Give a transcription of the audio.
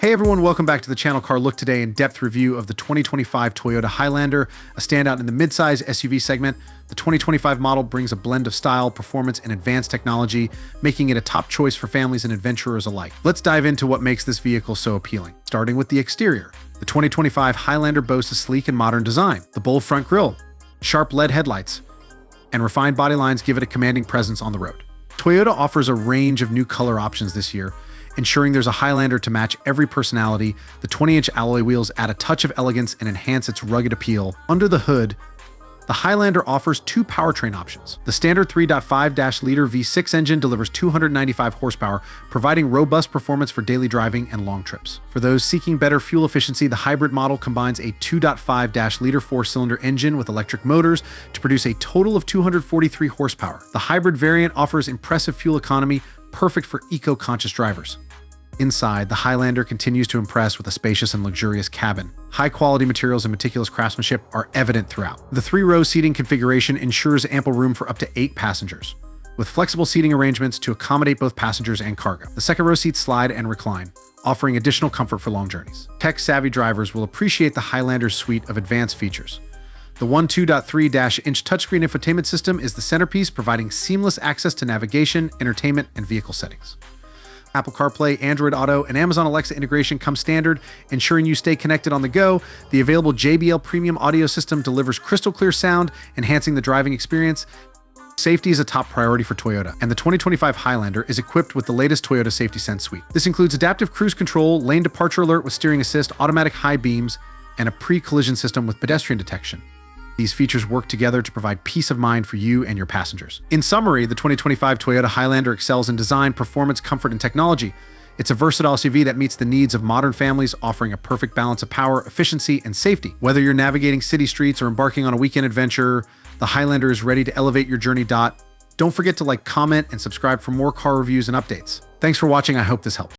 Hey everyone, welcome back to the channel. Car Look. Today, in-depth review of the 2025 Toyota Highlander, a standout in the midsize SUV segment. The 2025 model brings a blend of style, performance, and advanced technology, making it a top choice for families and adventurers alike. Let's dive into what makes this vehicle so appealing. Starting with the exterior. The 2025 Highlander boasts a sleek and modern design. The bold front grille, sharp LED headlights, and refined body lines give it a commanding presence on the road. Toyota offers a range of new color options this year, ensuring there's a Highlander to match every personality. The 20-inch alloy wheels add a touch of elegance and enhance its rugged appeal. Under the hood, the Highlander offers two powertrain options. The standard 3.5-liter V6 engine delivers 295 horsepower, providing robust performance for daily driving and long trips. For those seeking better fuel efficiency, the hybrid model combines a 2.5-liter four-cylinder engine with electric motors to produce a total of 243 horsepower. The hybrid variant offers impressive fuel economy, perfect for eco-conscious drivers. Inside, the Highlander continues to impress with a spacious and luxurious cabin. High-quality materials and meticulous craftsmanship are evident throughout. The three-row seating configuration ensures ample room for up to 8 passengers, with flexible seating arrangements to accommodate both passengers and cargo. The second-row seats slide and recline, offering additional comfort for long journeys. Tech-savvy drivers will appreciate the Highlander's suite of advanced features. The 2.3-inch touchscreen infotainment system is the centerpiece, providing seamless access to navigation, entertainment, and vehicle settings. Apple CarPlay, Android Auto, and Amazon Alexa integration come standard, ensuring you stay connected on the go. The available JBL premium audio system delivers crystal clear sound, enhancing the driving experience. Safety is a top priority for Toyota, and the 2025 Highlander is equipped with the latest Toyota Safety Sense suite. This includes adaptive cruise control, lane departure alert with steering assist, automatic high beams, and a pre-collision system with pedestrian detection. These features work together to provide peace of mind for you and your passengers. In summary, the 2025 Toyota Highlander excels in design, performance, comfort, and technology. It's a versatile SUV that meets the needs of modern families, offering a perfect balance of power, efficiency, and safety. Whether you're navigating city streets or embarking on a weekend adventure, the Highlander is ready to elevate your journey. Don't forget to like, comment, and subscribe for more car reviews and updates. Thanks for watching. I hope this helped.